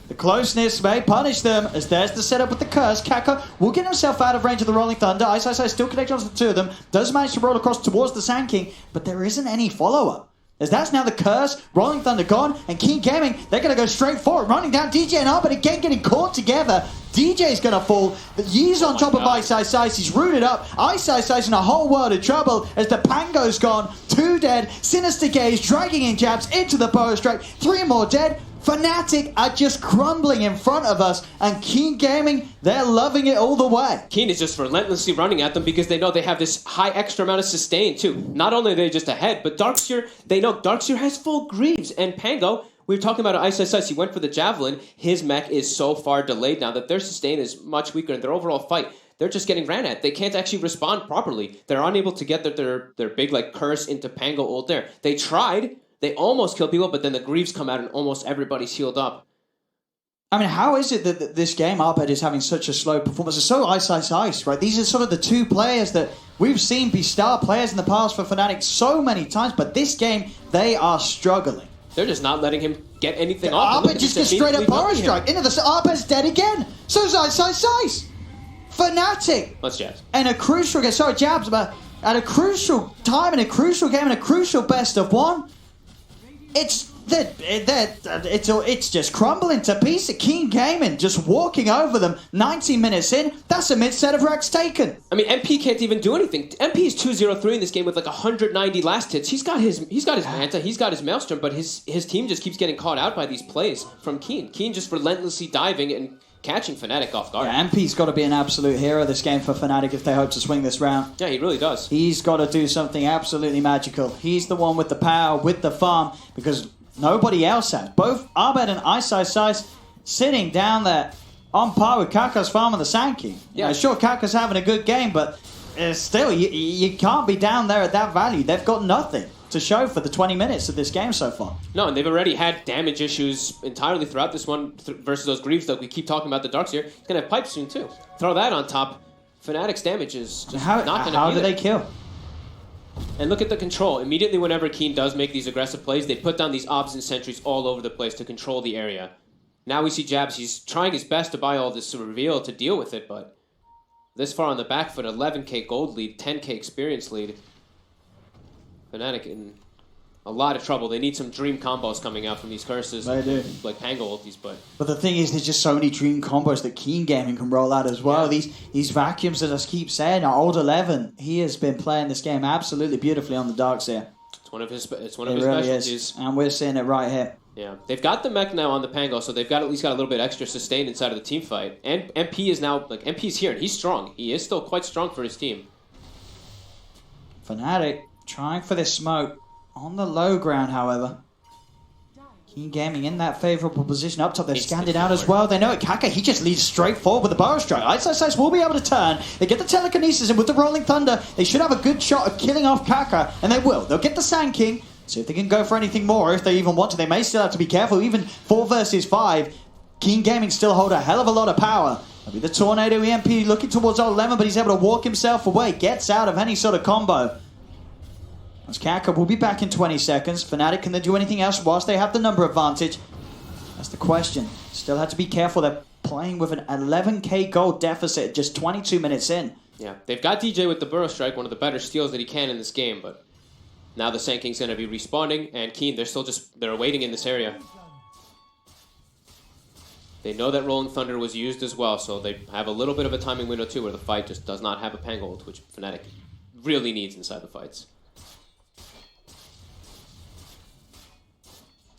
The closeness may punish them, as there's the setup with the curse. Kaka will get himself out of range of the Rolling Thunder. Ice still connected onto the two of them. Does manage to roll across towards the Sand King, but there isn't any follow-up. As that's now the curse, Rolling Thunder gone, and King Gaming, they're going to go straight forward, running down DJ and Arbit again, getting caught together. DJ's going to fall, but Yee's on top of Ice. He's rooted up. Ice in a whole world of trouble as the Pango's gone. 2 dead. Sinister Gaze dragging in jabs into the Boa Strike. 3 more dead. Fnatic are just crumbling in front of us, and Keen Gaming, they're loving it all the way. Keen is just relentlessly running at them because they know they have this high extra amount of sustain too. Not only are they just ahead, but Darkseer, they know Darkseer has full Greaves, and Pango, we were talking about Ice, he went for the Javelin. His mech is so far delayed now that their sustain is much weaker in their overall fight. They're just getting ran at. They can't actually respond properly. They're unable to get their big like curse into Pango ult there. They tried. They almost kill people, but then the Greaves come out and almost everybody's healed up. I mean, how is it that this game, Arbit, is having such a slow performance? It's so Ice, right? These are sort of the 2 players that we've seen be star players in the past for Fnatic so many times, but this game, they are struggling. They're just not letting him get anything off. Arbit just gets straight up Boa Strike into the... Arbit's dead again. So's Ice. Fnatic. Let's jabs. And a crucial game. Sorry, jabs, but at a crucial time in a crucial game in a crucial best of 1, it's just crumbling to pieces. Keen Gaming just walking over them. 19 minutes in, that's a mid-set of racks taken. I mean, MP can't even do anything. MP is 2-0-3 in this game with like 190 last hits. He's got his Manta, he's got his Maelstrom, but his team just keeps getting caught out by these plays from Keen. Keen just relentlessly diving and catching Fnatic off guard. Yeah, MP's got to be an absolute hero this game for Fnatic if they hope to swing this round. Yeah, he really does. He's got to do something absolutely magical. He's the one with the power, with the farm, because nobody else has. Both Arbit and Ice sitting down there on par with Kaka's farm and the Sand King. Yeah, sure, Kaka's having a good game, but still, you can't be down there at that value. They've got nothing to show for the 20 minutes of this game so far. No, and they've already had damage issues entirely throughout this one versus those Greaves that we keep talking about the Darkseer. He's going to have pipes soon too. Throw that on top. Fnatic's damage is just not going to be How do they kill? And look at the control. Immediately whenever Keen does make these aggressive plays, they put down these obs and sentries all over the place to control the area. Now we see Jabs. He's trying his best to buy all this reveal to deal with it, but this far on the back foot, 11k gold lead, 10k experience lead. Fnatic in a lot of trouble. They need some dream combos coming out from these curses. They do. Like Pango ultis, but the thing is, there's just so many dream combos that Keen Gaming can roll out as well. Yeah. These vacuums that I keep saying, our old 11, he has been playing this game absolutely beautifully on the Darkseer. It's one of his really specialties. Is. And we're seeing it right here. Yeah, they've got the mech now on the Pango, so they've at least got a little bit extra sustain inside of the team fight. And MP is now, MP's here, and he's strong. He is still quite strong for his team. Fnatic trying for this smoke. On the low ground, however. Keen Gaming in that favourable position up top. They've scanned it out as well. They know it. Kaka, he just leads straight forward with the Boa Strike. Ice will be able to turn. They get the telekinesis in with the Rolling Thunder. They should have a good shot of killing off Kaka, and they will. They'll get the Sand King. See if they can go for anything more, if they even want to. They may still have to be careful. Even 4 versus 5. Keen Gaming still hold a hell of a lot of power. That'll be the Tornado EMP looking towards old Lemon, but he's able to walk himself away. Gets out of any sort of combo. As Kaka will be back in 20 seconds. Fnatic, can they do anything else whilst they have the number advantage? That's the question. Still have to be careful. They're playing with an 11k gold deficit just 22 minutes in. Yeah, they've got DJ with the Burrow Strike, one of the better steals that he can in this game, but now the Sand King's going to be respawning, and Keen, they're waiting in this area. They know that Rolling Thunder was used as well, so they have a little bit of a timing window too, where the fight just does not have a Pango ult, which Fnatic really needs inside the fights.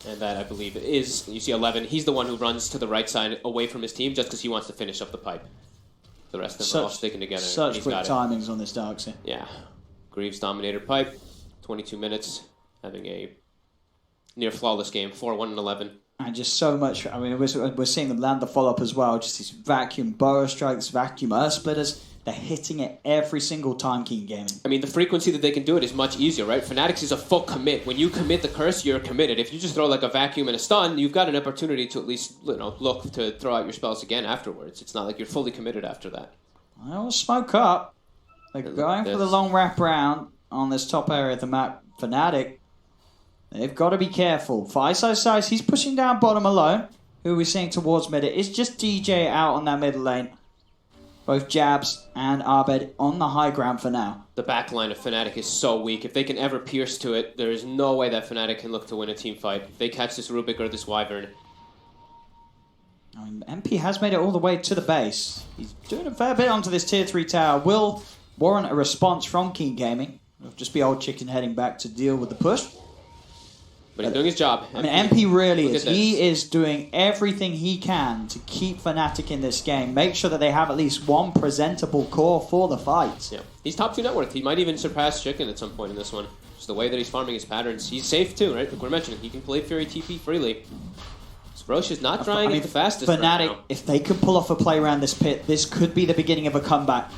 And that, I believe, is, you see 11, he's the one who runs to the right side away from his team just because he wants to finish up the pipe. The rest of them are all sticking together. Such quick timings on this Darkseer. Yeah. Greaves dominator pipe, 22 minutes, having a near flawless game, 4-1 and 11. And just so much, I mean, we're seeing them land the follow-up as well, just these vacuum Boa Strikes, vacuum Earth Splitters. They're hitting it every single time, Keen Gaming. I mean, the frequency that they can do it is much easier, right? Fnatic's is a full commit. When you commit the curse, you're committed. If you just throw like a vacuum and a stun, you've got an opportunity to at least, look to throw out your spells again afterwards. It's not like you're fully committed after that. Well, smoke up. They're going for the long wrap round on this top area of the map. Fnatic, they've got to be careful. For Ice, he's pushing down bottom alone. who we're seeing towards mid. It is just DJ out on that middle lane. Both Jabs and Abed on the high ground for now. The back line of Fnatic is so weak. If they can ever pierce to it, there is no way that Fnatic can look to win a team fight. If they catch this Rubik or this Wyvern. I mean, MP has made it all the way to the base. He's doing a fair bit onto this tier 3 tower. Will warrant a response from Keen Gaming. It'll just be Old Chicken heading back to deal with the push. But he's doing his job. I mean, MP really is. He is doing everything he can to keep Fnatic in this game. Make sure that they have at least one presentable core for the fight. Yeah, he's top 2 net worth. He might even surpass Chicken at some point in this one. Just the way that he's farming his patterns. He's safe too, right? Like we're mentioning, he can play Fury TP freely. Roche is not trying it the fastest Fnatic, right now. if they could pull off a play around this pit, this could be the beginning of a comeback.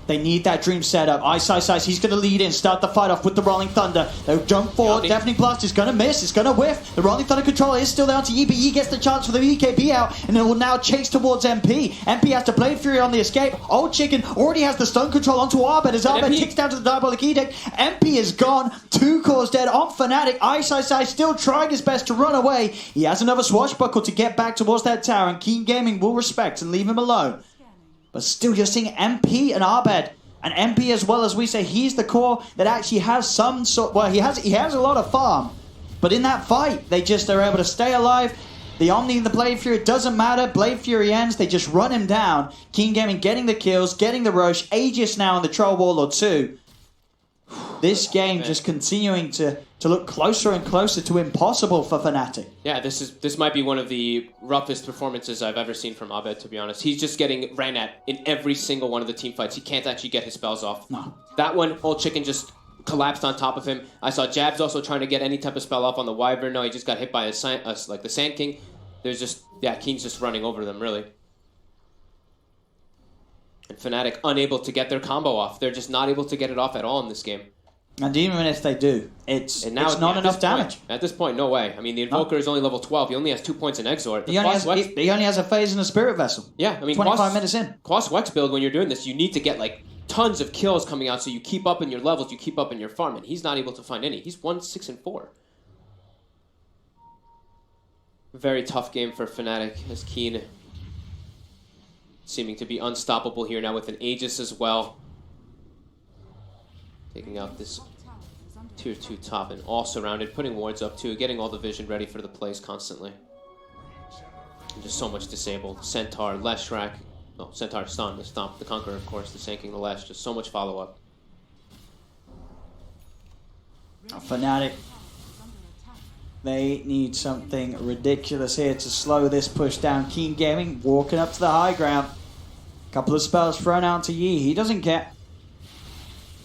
They need that dream setup. Ice, he's going to lead in, start the fight off with the Rolling Thunder. They'll jump forward. Deafening Blast is going to miss. It's going to whiff. The Rolling Thunder controller is still down to Yi, but Yi gets the chance for the BKB out, and it will now chase towards MP. MP has to Blade Fury on the escape. Old Chicken already has the stun control onto Arbed as Arbed ticks down to the Diabolic Edict. MP is gone. 2 cores dead on Fnatic. Ice still trying his best to run away. He has another swashbuckle to get back towards that tower, and Keen Gaming will respect and leave him alone. But still, you're seeing MP and Arbed. And MP, as well as we say, he's the core that actually has some sort... Well, he has a lot of farm. But in that fight, they just are able to stay alive. The Omni and the Blade Fury, it doesn't matter. Blade Fury ends. They just run him down. Keen Gaming getting the kills, getting the Roche. Aegis now on the Troll Warlord too. This game just continuing to look closer and closer to impossible for Fnatic. Yeah, this might be one of the roughest performances I've ever seen from Abed, to be honest. He's just getting ran at in every single one of the team fights. He can't actually get his spells off. No. That one, Old Chicken just collapsed on top of him. I saw Jabs also trying to get any type of spell off on the Wyvern. No, he just got hit by like the Sand King. There's just, yeah, Keen's just running over them, really. And Fnatic unable to get their combo off. They're just not able to get it off at all in this game. And even if they do, it's not enough damage. At this point, no way. I mean, the Invoker is only level 12. He only has 2 points in Exort. He only has a phase in the Spirit Vessel. Yeah, I mean, 25 minutes in. Quas Wex build, when you're doing this, you need to get, like, tons of kills coming out so you keep up in your levels, you keep up in your farm, and he's not able to find any. He's 1-6-4. Very tough game for Fnatic, as Keen seeming to be unstoppable here now with an Aegis as well. Taking out this tier 2 top and all surrounded, putting wards up too, getting all the vision ready for the plays constantly. And just so much disabled. Centaur, Leshrac. No, Centaur stun, the Stomp, the Conqueror, of course, the Sanking, the Lesh. Just so much follow-up. Fnatic, they need something ridiculous here to slow this push down. Keen Gaming walking up to the high ground. Couple of spells thrown out to Yi. He doesn't care.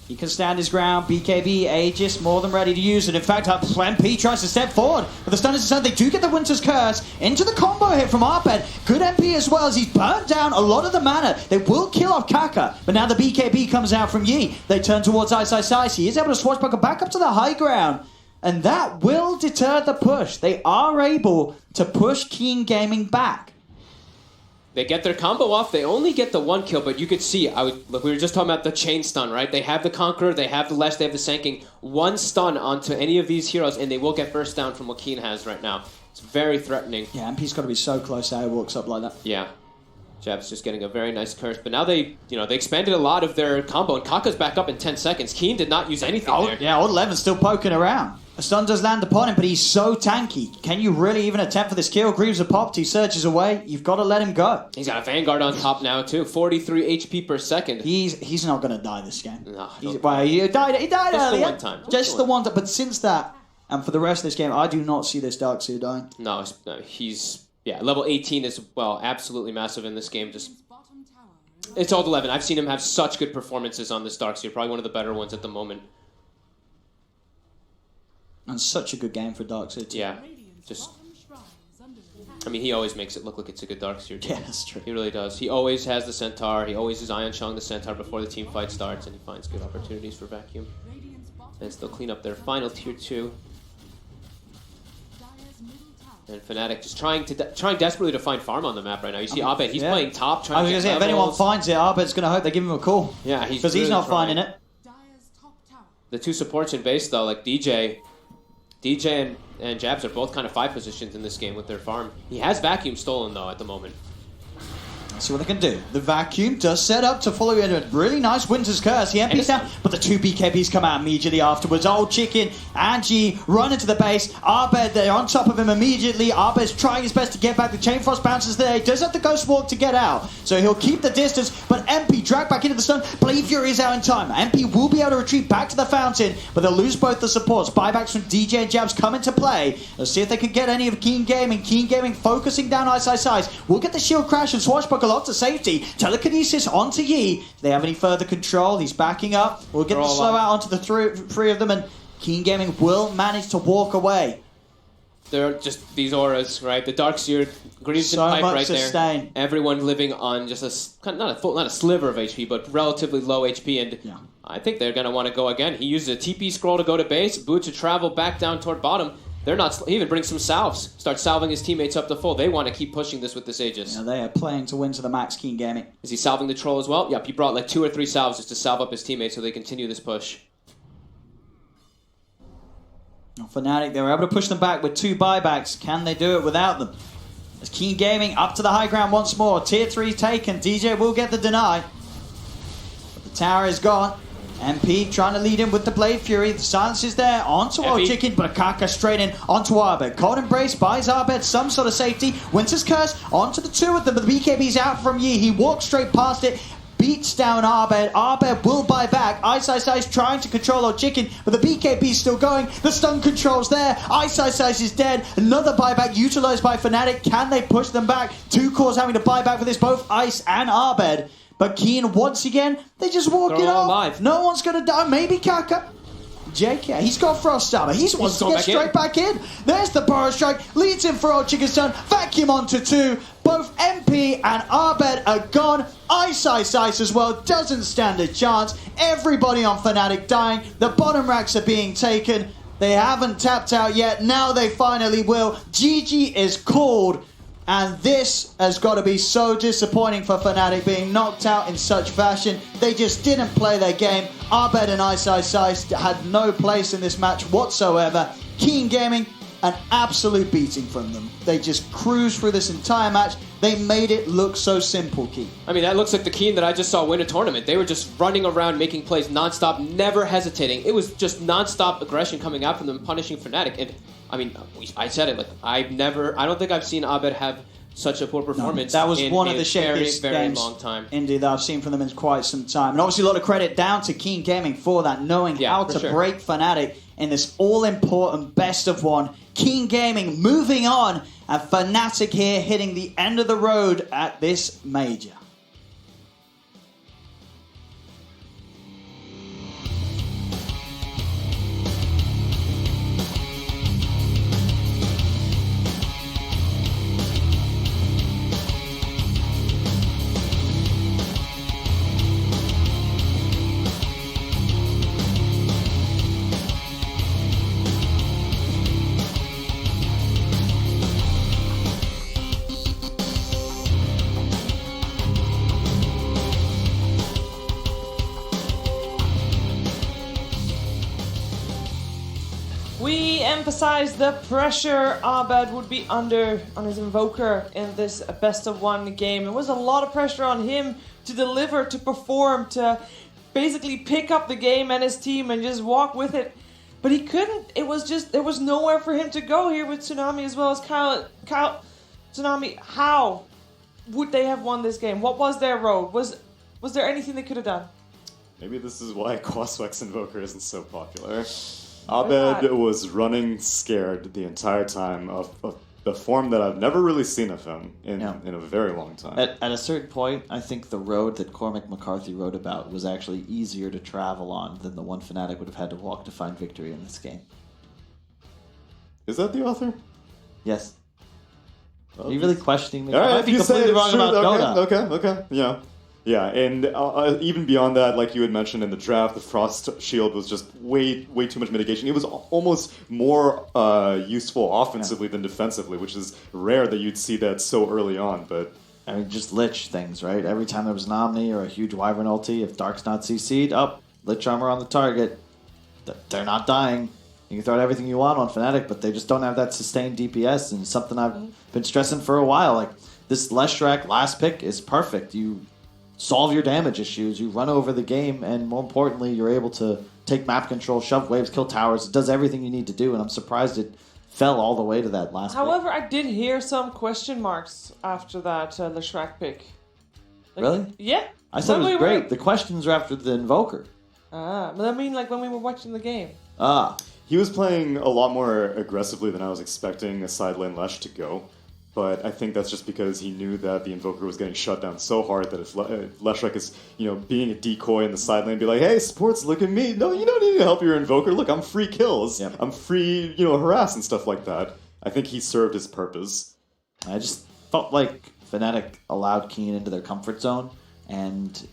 He can stand his ground. BKB, Aegis, more than ready to use it. In fact, MP tries to step forward. But the stun is done. They do get the Winter's Curse into the combo hit from Arped. Good MP as well, as he's burnt down a lot of the mana. They will kill off Kaka, but now the BKB comes out from Yi. They turn towards Ice. He is able to swashbuckle back up to the high ground. And that will deter the push. They are able to push Keen Gaming back. They get their combo off. They only get the 1 kill, but you could see, look, we were just talking about the chain stun, right? They have the Conqueror, they have the Lesh, they have the Sanking. 1 stun onto any of these heroes, and they will get burst down from what Keen has right now. It's very threatening. Yeah, MP's got to be so close how he walks up like that. Yeah. Jab's just getting a very nice curse, but now they expanded a lot of their combo, and Kaka's back up in 10 seconds. Keen did not use anything there. Yeah, Old 11's still poking around. A stun does land upon him, but he's so tanky. Can you really even attempt for this kill? Greaves are popped, he surges away. You've got to let him go. He's got a Vanguard on top now, too. 43 HP per second. He's not going to die this game. No, he died earlier. Just the one time. Just the one time. But since that, and for the rest of this game, I do not see this Darkseer dying. No, he's... Yeah, level 18 is, well, absolutely massive in this game. It's Old 11. I've seen him have such good performances on this Darkseer. Probably one of the better ones at the moment. And such a good game for Darkseer too. Yeah, I mean, he always makes it look like it's a good Darkseer too. Yeah, that's true. He really does. He always has the Centaur. He always is Ion Shang the Centaur before the team fight starts, and he finds good opportunities for Vacuum. And still clean up their final tier 2. And Fnatic just trying desperately to find farm on the map right now. You see Abed, he's playing top, trying to get say, if anyone finds it, Abed's going to hope they give him a call. Yeah, because he's not finding it. The 2 supports in base, though, like DJ and Jabs are both kind of 5 positions in this game with their farm. He has Vacuum stolen, though, at the moment. Let's see what they can do. The Vacuum does set up to follow in a really nice Winter's Curse. The MP's down, but the 2 BKBs come out immediately afterwards. Old Chicken and G run into the base. Arbed, they're on top of him immediately. Arbed's trying his best to get back. The Chain Frost bounces there. He does have the Ghost Walk to get out, so he'll keep the distance, but MP dragged back into the stun. Blade Fury is out in time. MP will be able to retreat back to the fountain, but they'll lose both the supports. Buybacks from DJ and Jabs come into play. Let's see if they can get any of Keen Gaming. Keen Gaming focusing down Ice. We'll get the shield crash and Swashbuckle off to safety. Telekinesis onto Yi. Do they have any further control? He's backing up. We'll get the slow out onto the three of them, and Keen Gaming will manage to walk away. They're just these auras, right? The Darkseer, Greaves So and Pipe much right sustain. there. Everyone living on just not a sliver of HP, but relatively low HP, and Yeah. I think they're gonna want to go again. He used a TP scroll to go to base, Boot to travel back down toward bottom. They're not. He even brings some salves. Starts salving his teammates up to full. They want to keep pushing this with this Aegis. Yeah, they are playing to win to the max. Keen Gaming. Is he salving the troll as well? Yep, he brought like 2 or 3 salves just to salve up his teammates so they continue this push. Fnatic, they were able to push them back with 2 buybacks. Can they do it without them? As Keen Gaming up to the high ground once more. Tier 3 taken. DJ will get the deny. But the tower is gone. MP trying to lead him with the Blade Fury. The silence is there. Onto Old Chicken, but Akaka straight in onto Arbed. Cold Embrace buys Arbed some sort of safety. Winter's Curse onto the 2 of them, but the BKB's out from Yi. He walks straight past it. Beats down Arbed. Arbed will buy back. Ice trying to control Old Chicken, but the BKB's still going. The stun control's there. Ice is dead. Another buyback utilized by Fnatic. Can they push them back? 2 cores having to buy back for this, both Ice and Arbed. But Keen, once again, they just walk it off. Alive. No one's going to die. Maybe Kaka. JK, he's got Frost Armor. He wants to get straight back in. There's the Burrow Strike. Leads him for Old Chicken's turn. Vacuum onto 2. Both MP and Arbed are gone. Ice as well. Doesn't stand a chance. Everybody on Fnatic dying. The bottom racks are being taken. They haven't tapped out yet. Now they finally will. GG is called. And this has got to be so disappointing for Fnatic, being knocked out in such fashion. They just didn't play their game. Arbed and Ice had no place in this match whatsoever. Keen Gaming, an absolute beating from them. They just cruised through this entire match. They made it look so simple, Keen. I mean, that looks like the Keen that I just saw win a tournament. They were just running around, making plays nonstop, never hesitating. It was just nonstop aggression coming out from them, punishing Fnatic. And I mean, I said it, like, I don't think I've seen Arbed have such a poor performance. No, that was in one of the very, shakiest very games long time. Indeed, that I've seen from them in quite some time. And obviously a lot of credit down to Keen Gaming for that, knowing how to break Fnatic in this all-important best of 1. Keen Gaming moving on, and Fnatic here hitting the end of the road at this major. We emphasize the pressure Arbed would be under on his Invoker in this best of 1 game. It was a lot of pressure on him to deliver, to perform, to basically pick up the game and his team and just walk with it. But he couldn't. It was just, there was nowhere for him to go here with Tsunami as well as Kyle. Tsunami, how would they have won this game? What was their road? Was there anything they could have done? Maybe this is why Quaswex Invoker isn't so popular. Arbed was running scared the entire time of a form that I've never really seen of him in a very long time. At a certain point, I think the road that Cormac McCarthy wrote about was actually easier to travel on than the one Fnatic would have had to walk to find victory in this game. Is that the author? Yes. Are you really questioning me? All right, I might be completely wrong about Dota. Okay, yeah. Yeah, and even beyond that, like you had mentioned in the draft, the Frost Shield was just way too much mitigation. It was almost more useful offensively than defensively, which is rare that you'd see that so early on. But I mean, just Lich things, right? Every time there was an Omni or a huge Wyvern ulti, if Dark's not CC'd, Lich Armor on the target. They're not dying. You can throw out everything you want on Fnatic, but they just don't have that sustained DPS, and something I've been stressing for a while. Like, this Leshrac last pick is perfect. You solve your damage issues, you run over the game, and more importantly, you're able to take map control, shove waves, kill towers. It does everything you need to do, and I'm surprised it fell all the way to that last However, I did hear some question marks after that Leshrac pick. Like, Really? Yeah. I said When it was we great. were- The questions are after the Invoker. But I mean, like when we were watching the game. Ah. He was playing a lot more aggressively than I was expecting a side lane Lesh to go. But I think that's just because he knew that the Invoker was getting shut down so hard that if Leshrac is, being a decoy in the side lane, be like, hey, supports, look at me. No, you don't need to help your Invoker. Look, I'm free kills. Yep. I'm free, harass and stuff like that. I think he served his purpose. I just felt like Fnatic allowed Keen into their comfort zone. And,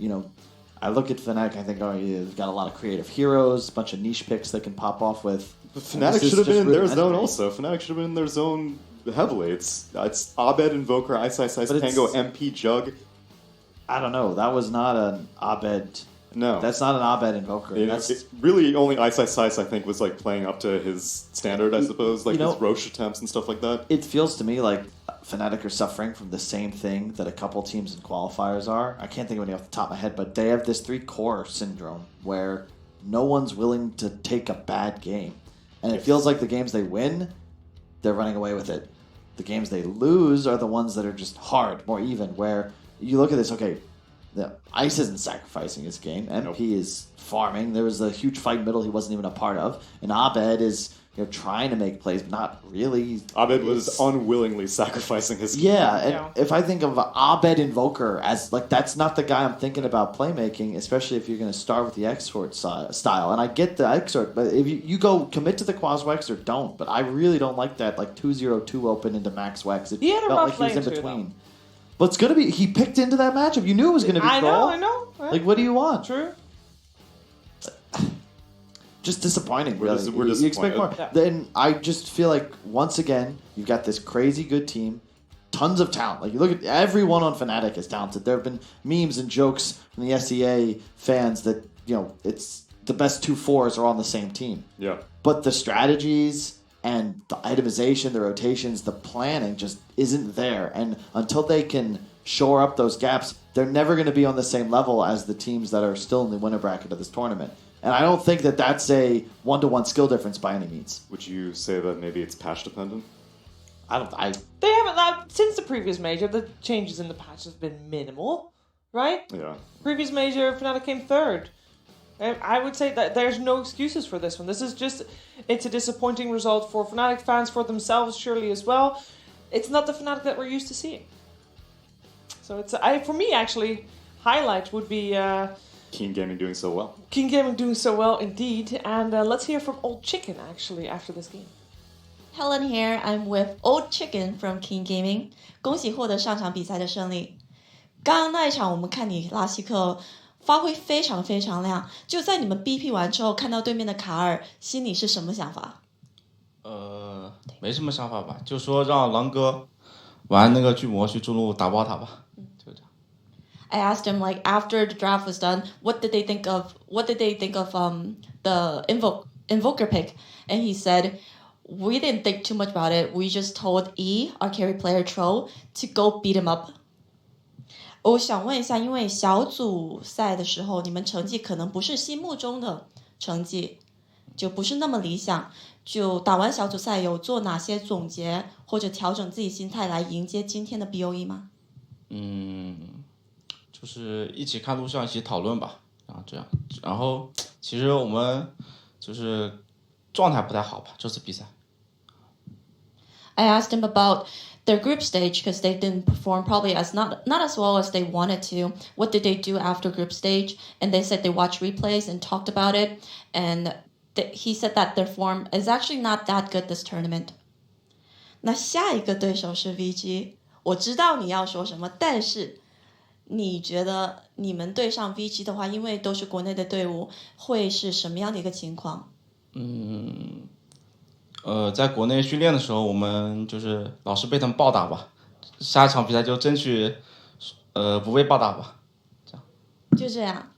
I look at Fnatic, I think, they've got a lot of creative heroes, a bunch of niche picks they can pop off with. But Fnatic should have been in their zone also. Fnatic should have been in their zone heavily. It's Abed, Invoker, Ice, Pango, MP, Jug. I don't know. That was not an Abed. No. That's not an Abed Invoker. It's really only Ice, I think, was like playing up to his standard, I suppose. Like his Roche attempts and stuff like that. It feels to me like Fnatic are suffering from the same thing that a couple teams in qualifiers are. I can't think of any off the top of my head, but they have this 3-core syndrome where no one's willing to take a bad game. And it feels like the games they win, they're running away with it. The games they lose are the ones that are just hard, more even, where you look at this, okay, the Ice isn't sacrificing his game. MP is farming. There was a huge fight middle he wasn't even a part of. And Abed is trying to make plays, but not really. Abed was unwillingly sacrificing his game. Yeah, and if I think of Abed Invoker as, like, that's not the guy I'm thinking about playmaking, especially if you're going to start with the Exort style. And I get the Exort, but if you go commit to the Quas Wex or don't, but I really don't like that, like, 2-0-2 open into Max Wex. It He had a felt rough like he was in lane too, between. But it's going to be, he picked into that matchup. You knew it was going to be I Troll. know. Like, what do you want? True. Just disappointing, We're really. we're You expect more. Yeah. Then I just feel like, once again, you've got this crazy good team, tons of talent. Like, you look at everyone on Fnatic is talented. There have been memes and jokes from the SEA fans that, it's the best 2-4s are on the same team. Yeah. But the strategies and the itemization, the rotations, the planning just isn't there. And until they can shore up those gaps, they're never going to be on the same level as the teams that are still in the winner bracket of this tournament. And I don't think that that's a one-to-one skill difference by any means. Would you say that maybe it's patch dependent? I They haven't since the previous major. The changes in the patch have been minimal, right? Yeah. Previous major, Fnatic came third. And I would say that there's no excuses for this one. This is it's a disappointing result for Fnatic fans, for themselves surely as well. It's not the Fnatic that we're used to seeing. So for me actually, highlight would be Keen Gaming doing so well. King Gaming doing so well indeed. And let's hear from Old Chicken actually after this game. Helen here, I'm with Old Chicken from King Gaming. 恭喜获得上场比赛的胜利。刚刚那一场我们看你拉希克发挥非常非常亮，就在你们 BP 完之后看到对面的卡尔，心里是什么想法？没什么想法吧，就说让狼哥玩那个巨魔去中路打爆他吧，就这样。I asked him like after the draft was done, what did they think of the invoker pick? And he said, we didn't think too much about it. We just told E, our carry player Troll, to go beat him up. 我想问一下，因为小组赛的时候，你们成绩可能不是心目中的成绩，就不是那么理想。就打完小组赛，有做哪些总结或者调整自己心态来迎接今天的 BOE 吗？就是一起看录像，一起讨论吧，然后这样。然后其实我们就是状态不太好吧，这次比赛。I asked him about their group stage because they didn't perform probably not as well as they wanted to. What did they do after group stage? And they said they watched replays and talked about it. And he said that their form is actually not that good this tournament. 那下一个对手是 VG， 我知道你要说什么，但是你觉得你们对上 VG 的话，因为都是国内的队伍，会是什么样的一个情况？在国内训练的时候，我们就是老是被他们暴打吧。下一场比赛就争取，不被暴打吧。这样。就这样。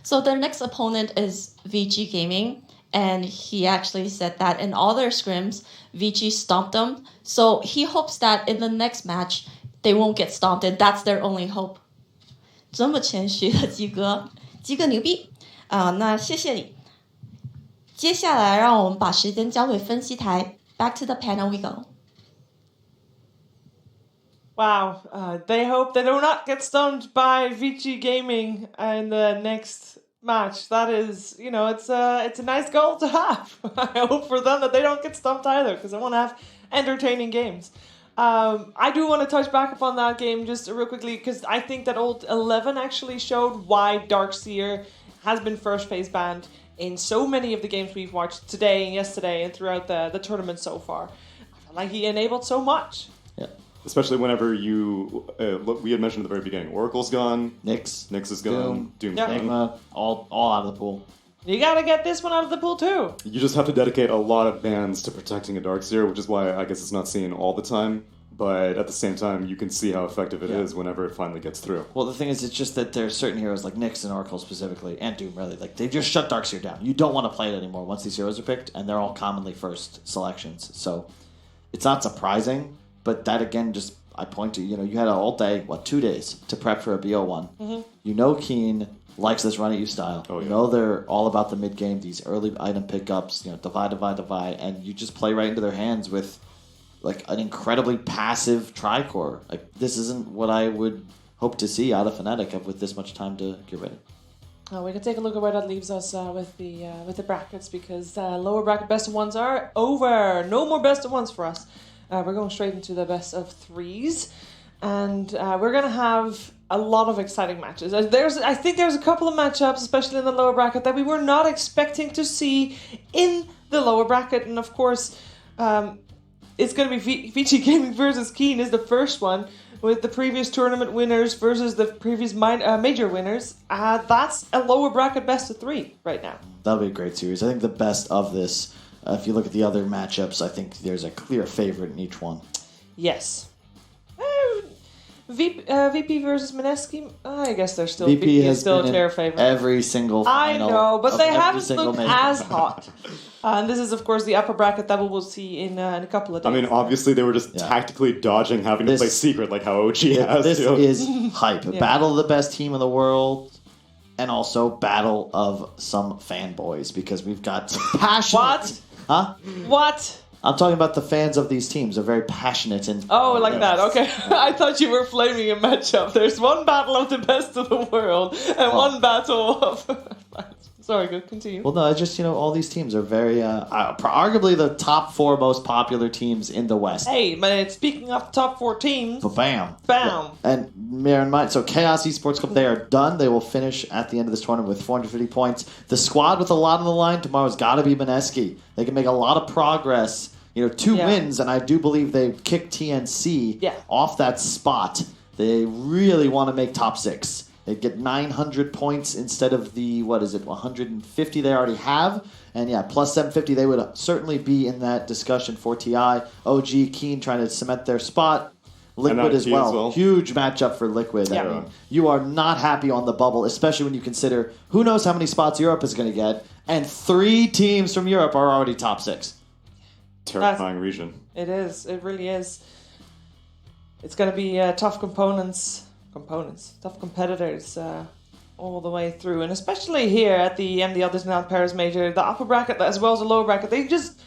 So their next opponent is VG Gaming, And he actually said that in all their scrims, Vici stomped them. So he hopes that in the next match, they won't get stomped, and that's their only hope. 这么谦虚的鸡哥，鸡哥牛逼啊！那谢谢你。接下来让我们把时间交给分析台。Back to the panel we go. Wow, they hope they do not get stunned by Vici Gaming in the next match. That is, it's a nice goal to have. I hope for them that they don't get stumped either, because I want to have entertaining games. I do want to touch back upon that game just real quickly, because I think that old 11 actually showed why Darkseer has been first phase banned in so many of the games we've watched today and yesterday and throughout the tournament so far. I felt like he enabled so much. Yeah. Especially whenever we had mentioned at the very beginning, Oracle's gone, Nyx is gone, Doom's Yeah. gone. Enigma, all out of the pool. You gotta get this one out of the pool too. You just have to dedicate a lot of bans to protecting a Darkseer, which is why I guess it's not seen all the time. But at the same time, you can see how effective it is whenever it finally gets through. Well, the thing is, it's just that there's certain heroes like Nyx and Oracle specifically, and Doom really, like they just shut Darkseer down. You don't want to play it anymore once these heroes are picked, and they're all commonly first selections. So it's not surprising, but that again just I point to, you had all day, 2 days to prep for a BO1. Mm-hmm. You know Keen likes this run at you style. Oh, yeah. You know they're all about the mid game, these early item pickups, divide, and you just play right into their hands with like an incredibly passive Tricore. Like this isn't what I would hope to see out of Fnatic with this much time to get ready. We can take a look at where that leaves us with the brackets, because lower bracket best of ones are over. No more best of ones for us. We're going straight into the best of threes, and we're gonna have a lot of exciting matches. I think there's a couple of matchups, especially in the lower bracket, that we were not expecting to see in the lower bracket, and of course, it's gonna be Vici Gaming versus Keen is the first one, with the previous tournament winners versus the previous major winners. That's a lower bracket best of three right now. That'll be a great series. I think the best of this. If you look at the other matchups, I think there's a clear favorite in each one. Yes. VP versus Mineski, I guess they're still VP is still a been clear in favorite. every single I final. know, but of they every haven't single looked major. as hot. And this is, of course, the upper bracket that we will see in a couple of days. I mean, obviously they were just tactically dodging having to play Secret like how OG has. This to. is hype. Battle of the best team in the world, and also battle of some fanboys, because we've got some passionate... What? Huh? What? I'm talking about the fans of these teams. They're very passionate and... Oh, like that. Okay. I thought you were flaming a matchup. There's one battle of the best of the world and one battle of... Sorry, good. Continue. Well, no, it's just, all these teams are very... arguably the top 4 most popular teams in the West. Hey, man, speaking of the top 4 teams... Bam. Bam. And bear in mind, so Chaos Esports Club, they are done. They will finish at the end of this tournament with 450 points. The squad with a lot on the line tomorrow's got to be Mineski. They can make a lot of progress. 2 wins, and I do believe they kicked TNC off that spot. They really want to make top 6. They'd get 900 points instead of the, 150 they already have. And plus 750, they would certainly be in that discussion for TI. OG, Keen trying to cement their spot. Liquid as well. Huge matchup for Liquid. Yeah. I mean, you are not happy on the bubble, especially when you consider who knows how many spots Europe is going to get. And 3 teams from Europe are already top 6. Terrifying region. It is. It really is. It's going to be tough tough competitors all the way through, and especially here at the MDL Disneyland Paris Major, the upper bracket as well as the lower bracket, they just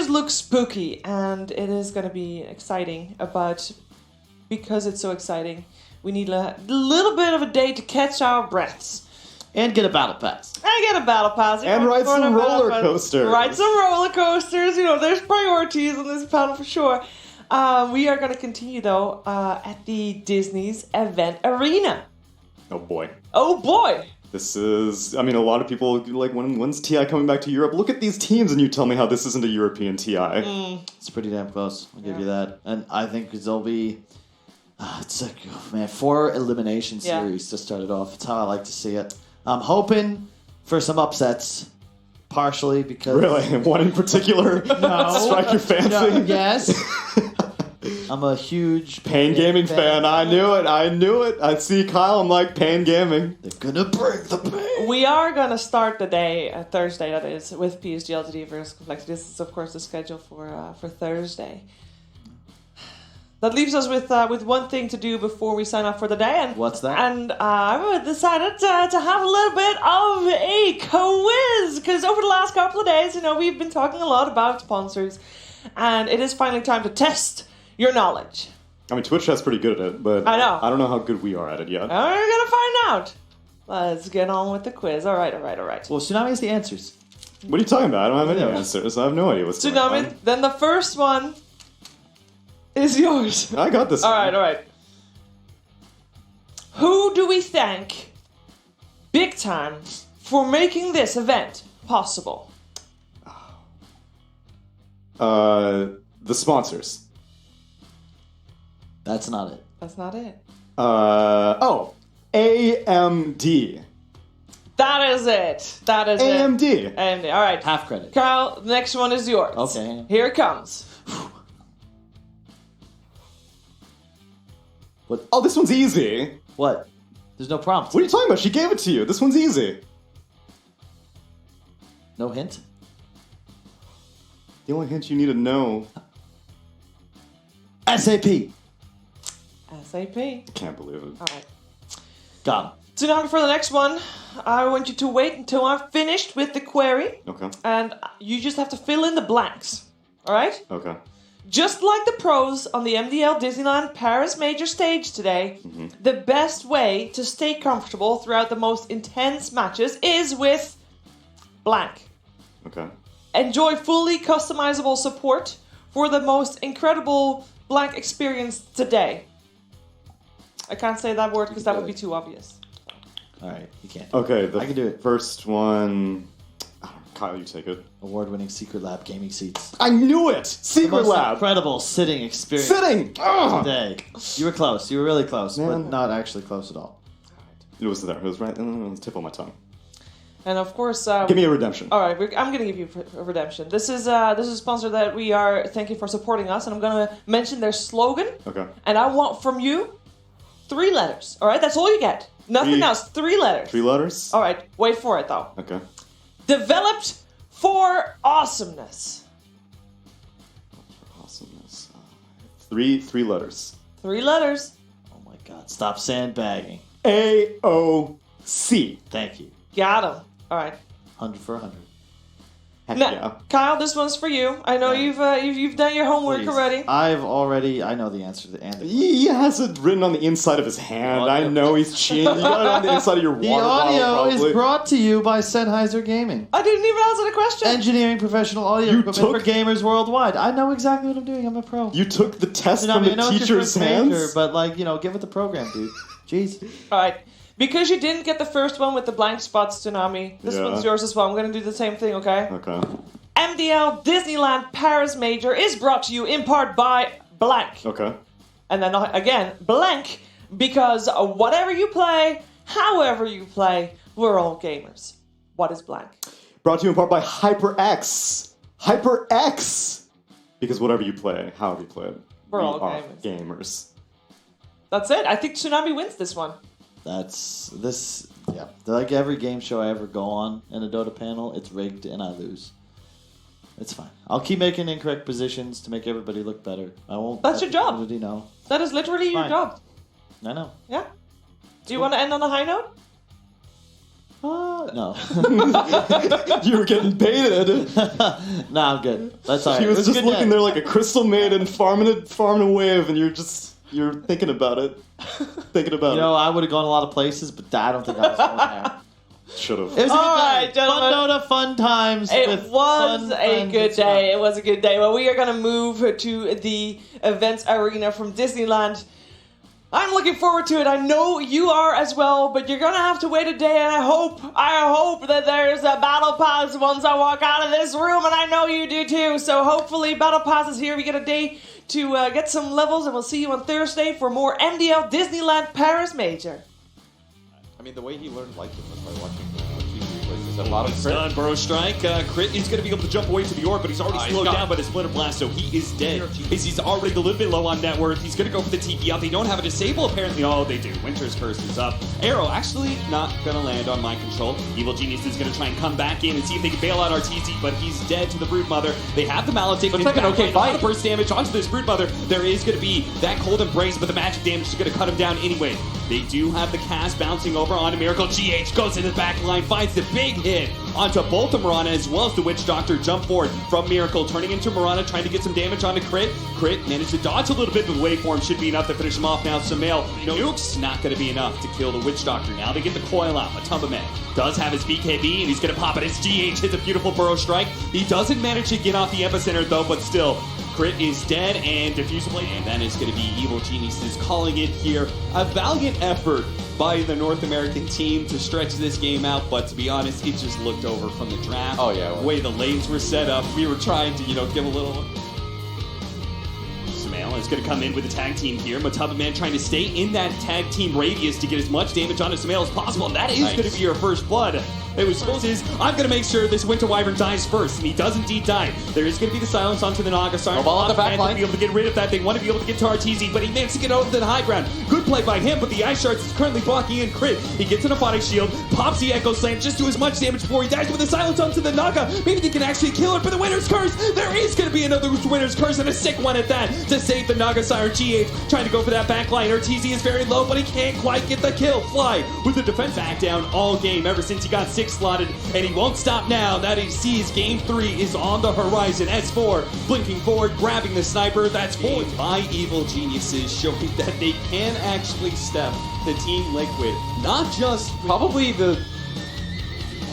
look spooky, and it is going to be exciting. But because it's so exciting, we need a little bit of a day to catch our breaths. And get a battle pass. And ride some roller coasters. Ride some roller coasters. There's priorities on this panel for sure. We are going to continue, though, at the Disney's Event Arena. Oh, boy. Oh, boy. This is... I mean, a lot of people like, when's TI coming back to Europe? Look at these teams, and you tell me how this isn't a European TI. It's pretty damn close. I'll give you that. And I think there'll be... it's like, 4 elimination series to start it off. It's how I like to see it. I'm hoping for some upsets, partially because... Really? One in particular? No. Strike your fancy? No, yes. I'm a huge Pain Gaming fan. I knew it. I see Kyle. I'm like, Pain Gaming. They're gonna bring the pain. We are going to start the day, Thursday that is, with PSG LGD versus Complexity. This is, of course, the schedule for Thursday. That leaves us with one thing to do before we sign off for the day. And What's that? And I've decided to have a little bit of a quiz. Because over the last couple of days, we've been talking a lot about sponsors. And it is finally time to test your knowledge. I mean, Twitch is pretty good at it, but I know. I don't know how good we are at it yet. We're going to find out. Let's get on with the quiz. All right. Well, Tsunami has the answers. What are you talking about? I don't have any answers. I have no idea what's going on. Tsunami, then the first one is yours. I got this. All right. Who do we thank big time for making this event possible? The sponsors. That's not it. That's not it. AMD. That is it. AMD. AMD. All right. Half credit. Kyle, the next one is yours. Okay. Here it comes. What? Oh, this one's easy. What? There's no prompt. What are you talking about? She gave it to you. This one's easy. No hint? The only hint you need to know. SAP. SAP. Can't believe it. All right. Got him. Tsunami, for the next one, I want you to wait until I'm finished with the query. Okay. And you just have to fill in the blanks. All right? Okay. Just like the pros on the MDL Disneyland Paris Major stage today, the best way to stay comfortable throughout the most intense matches is with blank. Okay. Enjoy fully customizable support for the most incredible blank experience today. I can't say that word because that would be too obvious. Alright, you can't. Okay, I can do it. First one. Kyle, you take it. Award-winning Secret Lab gaming seats. I knew it! The Secret most Lab! incredible sitting experience Sitting! Ugh! today. You were close. You were really close, but Man. not actually close at all. It was there. It was right on the tip of my tongue. And of course, Give me a redemption. all right, I'm going to give you a redemption. This is a sponsor that we are thanking for supporting us, and I'm going to mention their slogan. Okay. And I want from you 3 letters. All right, that's all you get. Nothing else. 3 letters. 3 letters? All right, wait for it though. Okay. Developed for awesomeness. Awesomeness. 3 letters. 3 letters. Oh my god. Stop sandbagging. AOC. Thank you. Got him. All right. 100 for 100. Heck Now, yeah. Kyle, this one's for you. I know you've done your homework Please. already. I know the answer to the and He has it written on the inside of his hand. I know he's cheating. You got it on the inside of your The water audio bottle, is probably. brought to you by Sennheiser Gaming. I didn't even answer the question. Engineering professional audio You equipment for took- gamers worldwide. I know exactly what I'm doing. I'm a pro. You took the test Tsunami, from I the know it's your teacher's first major, hands? but get with the program, dude. Jeez. All right. Because you didn't get the first one with the blank spots, Tsunami, this Yeah. one's yours as well. I'm going to do the same thing, okay? Okay. MDL Disneyland Paris Major is brought to you in part by blank. Okay. And then again, blank, because whatever you play, however you play, we're all gamers. What is blank? Brought to you in part by HyperX. HyperX! Because whatever you play, however you play it, We're we all are gamers. gamers. That's it. I think Tsunami wins this one. Yeah. Like every game show I ever go on in a Dota panel, it's rigged and I lose. It's fine. I'll keep making incorrect positions to make everybody look better. I won't. That's your job. Everybody know. That is literally your Fine. job. I know. Yeah. Do you want to end on a high note? No. You were getting baited. Nah, I'm good. That's all right. She was It a just good looking day. there like a crystal maiden farming a wave, and you're thinking about it. Thinking about I would have gone a lot of places, but I don't think I was going there. it. Should have. It was a All good right, day. gentlemen. Fun Dota, fun times. It with was fun a friends good and stuff. day. It was a good day. Well, we are going to move to the events arena from Disneyland. I'm looking forward to it. I know you are as well, but you're going to have to wait a day, and I hope that there's a battle pass once I walk out of this room, and I know you do too. So hopefully battle pass is here. We get a day to get some levels, and we'll see you on Thursday for more MDL Disneyland Paris Major. I mean, the way he learned Lycan was by watching the TV Places a lot of crit. Stun, Burrow Strike. Crit is going to be able to jump away to the orb, but he's already slowed got down it. by the Splinter Blast, so he is dead. He's already a little bit low on net worth. He's going to go for the TP out. They don't have a disable, apparently. Oh, they do. Winter's Curse is up. Arrow actually not going to land on Mind Control. Evil Genius is going to try and come back in and see if they can bail out RTZ, but he's dead to the Broodmother. They have the Maledict. Looks like an okay A lot fight. of burst damage onto this Broodmother. There is going to be that Cold Embrace, but the magic damage is going to cut him down anyway. They do have the cast bouncing over onto Miracle. GH goes in the back line, finds the big hit onto both of Mirana as well as the Witch Doctor. Jump forward from Miracle, turning into Mirana, trying to get some damage onto Crit. Crit managed to dodge a little bit, but waveform should be enough to finish him off now. Sumail, nukes, not going to be enough to kill the Witch Doctor. Now they get the coil out. Matumbaman does have his BKB, and he's going to pop it as GH hits a beautiful Burrow Strike. He doesn't manage to get off the epicenter, though, but still, Crit is dead, and Diffuse Blade, and that is going to be Evil Geniuses calling it here. A valiant effort by the North American team to stretch this game out, but to be honest, it just looked over from the draft. Oh, yeah, it was. The way the lanes were set up, we were trying to, give a little... Sumail is going to come in with the tag team here. Matumbaman trying to stay in that tag team radius to get as much damage onto Sumail as possible, and that is Nice. going to be your first blood. It was supposed to I'm going to make sure this Winter Wyvern dies first, and he does indeed die. There is going to be the silence onto the Naga. No ball on the back to line. be able to get rid of that. They want to be able to get to RTZ, but he managed to get over to the high ground. Good play by him, but the Ice Shards is currently blocking in Crit. He gets an Aphotic Shield, pops the Echo Slam, just do as much damage before he dies with the silence onto the Naga. Maybe they can actually kill it for the Winter's Curse. There is going to be another Winter's Curse, and a sick one at that, to save the Naga Siren. GH trying to go for that back line. RTZ is very low, but he can't quite get the kill. Fly with the defense back down all game ever since he got 6 slotted, and he won't stop now. That he sees Game 3 is on the horizon. S4 blinking forward, grabbing the sniper. That's void by Evil Geniuses, showing that they can actually step the Team Liquid. Not just probably the...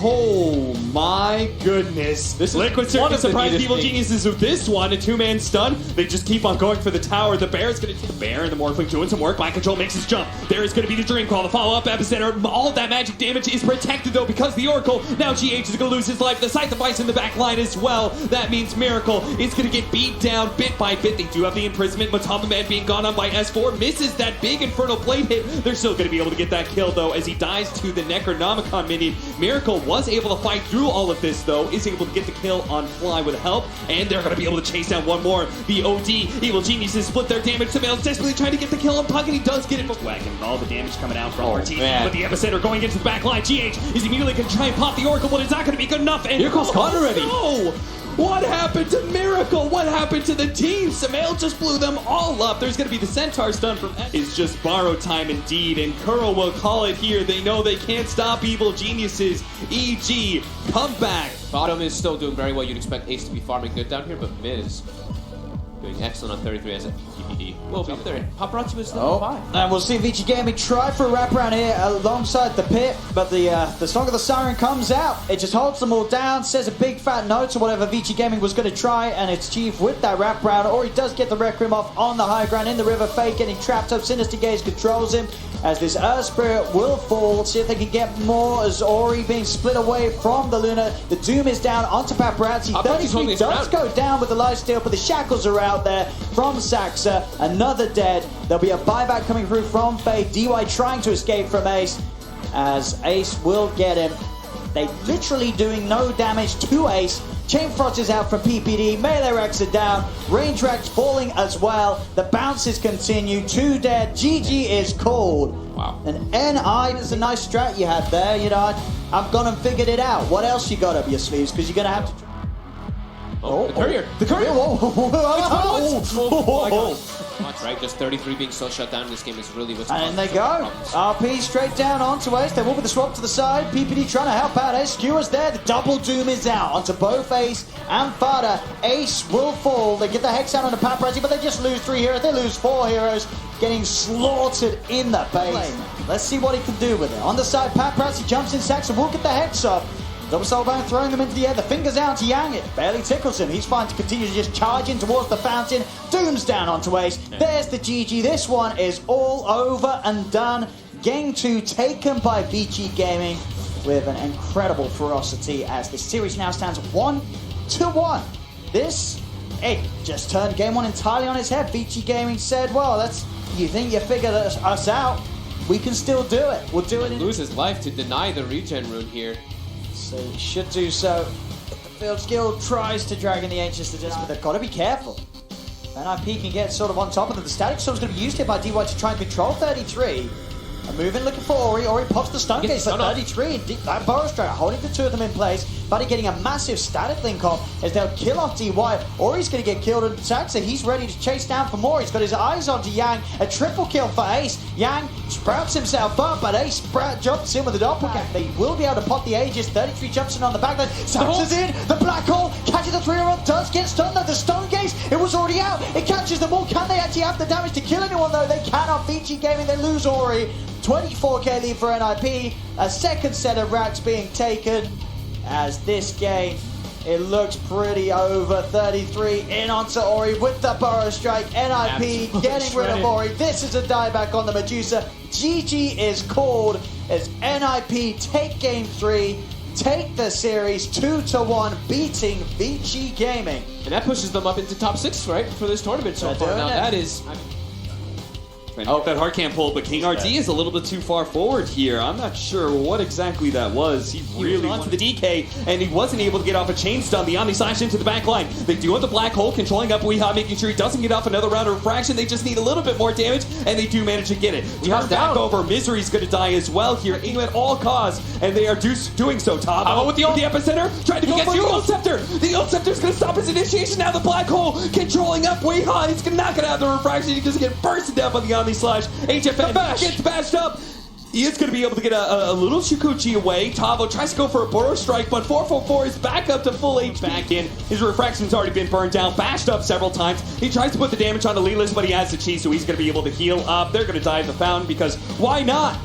Oh my goodness. This is Liquid one certainly of the surprised neatest Evil things. Geniuses with this one. A 2-man stun. They just keep on going for the tower. The Bear's going to take the Bear and the Morphling doing some work. Mind Control makes his jump. There is going to be the Dream Call. The follow-up epicenter. All of that magic damage is protected though because the Oracle. Now GH is going to lose his life. The Scythe device in the back line as well. That means Miracle is going to get beat down bit by bit. They do have the imprisonment. Matumbaman being gone on by S4. Misses that big Infernal Blade hit. They're still going to be able to get that kill though as he dies to the Necronomicon minion. Miracle was able to fight through all of this though, is able to get the kill on Fly with help, and they're going to be able to chase down one more. The OD, Evil Geniuses split their damage. Sumail's desperately trying to get the kill on Puck, and he does get it. Wagon, all the damage coming out from RT, man. but the epicenter going into the back line. GH is immediately going to try and pop the Oracle, but it's not going to be good enough. And Miracle's caught already. No! What happened to Miracle? What happened to the team? Sumail just blew them all up. There's going to be the Centaur stun from X. It's just borrowed time indeed, and Kuro will call it here. They know they can't stop Evil Geniuses. EG, come back. Bottom is still doing very well. You'd expect Ace to be farming good down here, but Miz doing excellent on 33 as a TPD. Will be up there. Paparazzi was still Oh, 5. and we'll see VG Gaming try for a wraparound here alongside the pit, but the Song of the Siren comes out. It just holds them all down, says a big fat no to whatever VG Gaming was going to try, and it's Chief with that wraparound, or he does get the Requiem off on the high ground in the river. Fake getting trapped up. Sinister Gaze controls him as this Earth Spirit will fall. See if they can get more as Ori being split away from the Luna. The Doom is down onto Paparazzi. Paparazzi's 33 holding his does ground. go down with the lifesteal, but the shackles are out there from Saxa. Another dead. There'll be a buyback coming through from Faye. DY trying to escape from Ace, as Ace will get him. They literally doing no damage to Ace. Chain Frost is out from PPD. Melee Rex are down. Range Rex falling as well. The bounces continue. 2 dead. GG is called. Wow. And NI is a nice strat you had there. You know, I've gone and figured it out. What else you got up your sleeves? Because you're going to have to... The courier. The courier. That's right. Just 33 being so shut down in this game is really what's And causing they some go. problems. RP straight down onto Ace. They will be the swap to the side. PPD trying to help out. Ace Skewers there. The double Doom is out onto both Ace and Fada. Ace will fall. They get the Hex out on the Paparazzi, but they just lose 3 heroes. They lose 4 heroes. Getting slaughtered in the base. Let's see what he can do with it. On the side, Paparazzi jumps in Saxon. Will get the Hex off. Double Soulbone throwing them into the air. The fingers out to Yang. It barely tickles him. He's fine to continue to just charge in towards the fountain. Doom's down onto Ace. There's the GG. This one is all over and done. Game 2 taken by VG Gaming with an incredible ferocity as the series now stands 1-1. This, it just turned game 1 entirely on its head. VG Gaming said, well, that's, you think you figured us out? We can still do it. We'll do it in... Lose his life to deny the regen rune here. So he should do so. If the field skill tries to drag in the Ancients to this, but they've got to be careful. NIP can get sort of on top of them. The Static Storm's going to be used here by DY to try and control 33. A move in looking for Ori. Ori pops the stun gaze for 33. That Burrow Striker holding the two of them in place. Buddy getting a massive static link off as they'll kill off DY. Ori's going to get killed, and Saxa, he's ready to chase down for more. He's got his eyes onto Yang. A triple kill for Ace. Yang sprouts himself up, but Ace jumps in with the doppelganger. They will be able to pop the Aegis. 33 jumps in on the backline. Saxa's in. The black hole catches the 3-year-old. Does get stunned though. The stone gaze, it was already out. It catches them all. Can they actually have the damage to kill anyone though? They cannot. VG Gaming, they lose Ori. 24k lead for NIP. A second set of racks being taken. As this game, it looks pretty over. 33 in onto Ori with the Burrow Strike. NIP getting rid of Ori. This is a dieback on the Medusa. GG is called as NIP take game 3, take the series 2-1, beating VG Gaming. And that pushes them up into top 6, right, for this tournament so far. Now that is... Trying to get that hard camp pull, but King RD is a little bit too far forward here. I'm not sure what exactly that was. He really went to the DK, and he wasn't able to get off a chain stun. The Omni Slash into the back line. They do have the black hole, controlling up Weehaw, making sure he doesn't get off another round of refraction. They just need a little bit more damage, and they do manage to get it. Turn back over. Misery's going to die as well here, aim at all costs, and they are doing so. Tavo with the epicenter, trying to go for the Ult Scepter. The Ult Scepter's going to stop his initiation. Now the black hole controlling up Weehaw. He's not going to have the refraction. He just get bursted down by the Omni Slash. HFN gets bashed up. He is going to be able to get a little Shukuchi away. Tavo tries to go for a Burrow Strike, but 444 is back up to full HP. Back in. His refraction's already been burned down, bashed up several times. He tries to put the damage on the Leeless, but he has the cheese, so he's going to be able to heal up. They're going to die in the fountain because why not?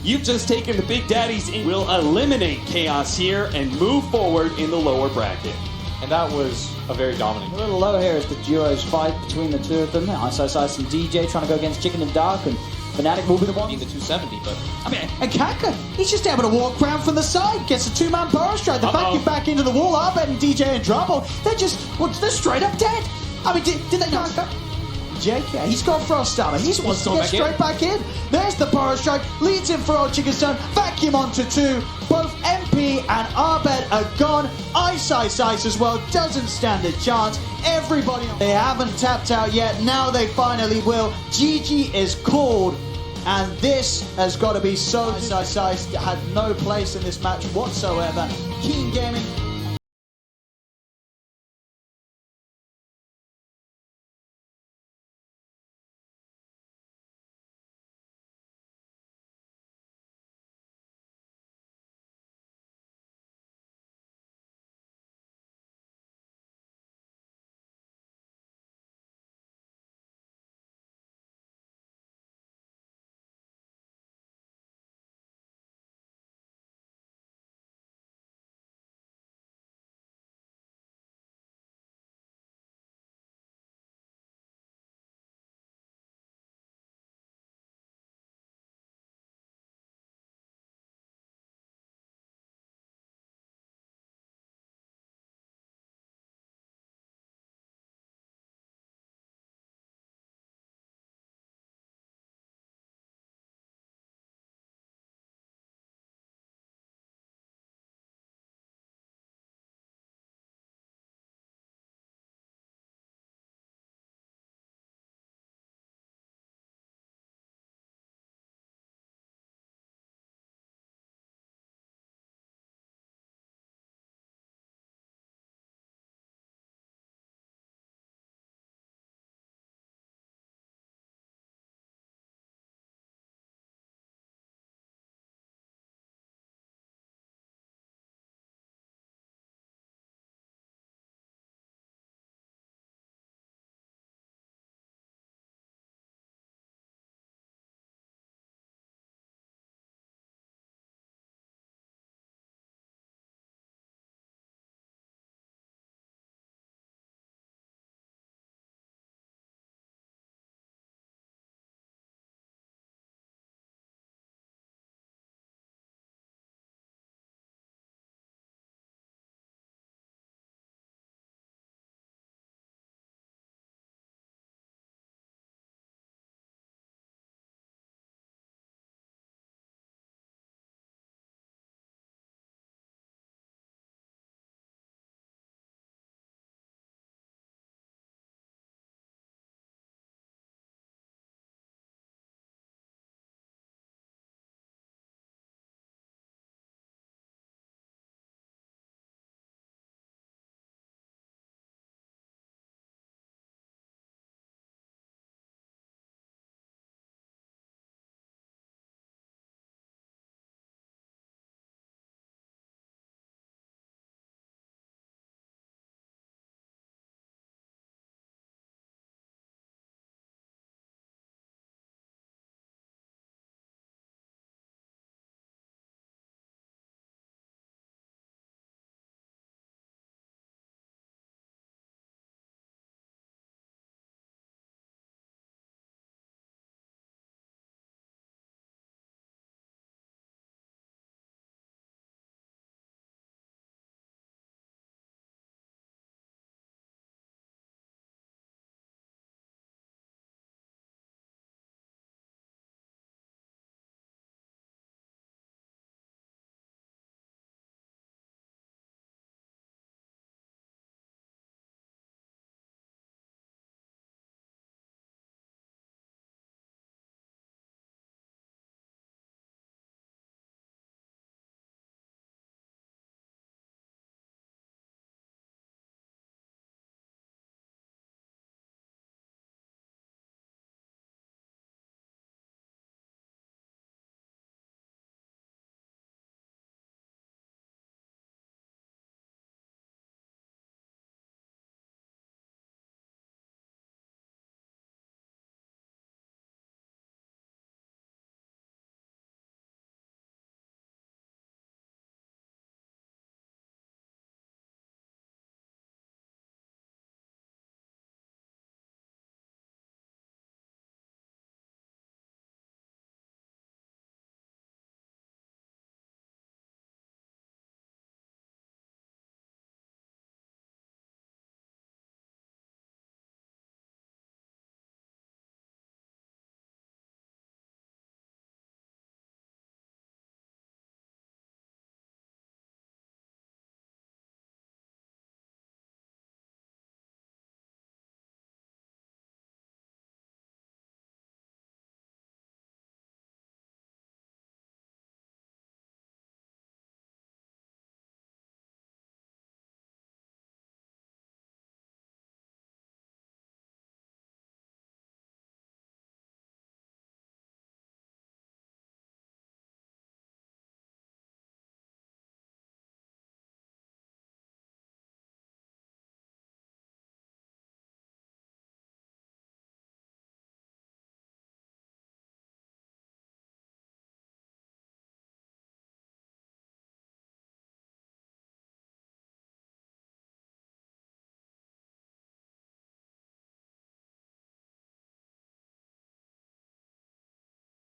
You've just taken the big daddies and will eliminate Chaos here and move forward in the lower bracket. And that was a very dominant. A little low here as the duos fight between the two of them. ISIS and DJ trying to go against Chicken and Dark, and Fnatic will be the one. The 270, but... I mean, and Kaka, he's just able to walk around from the side, gets a two-man Burrow Strike. The fact you're back into the wall, Arbed and DJ and Drubble, they're straight up dead. I mean, did they not... Jake, yeah, he's got Frost Armor. He's wants to get straight back in. There's the Burrow Strike, leads in for Old Chicken Stone, vacuum onto 2. Both MP and Arbed are gone. Ice as well, doesn't stand a chance. Everybody, they haven't tapped out yet. Now they finally will. GG is called. And this has got to be so... Ice had no place in this match whatsoever. Keen Gaming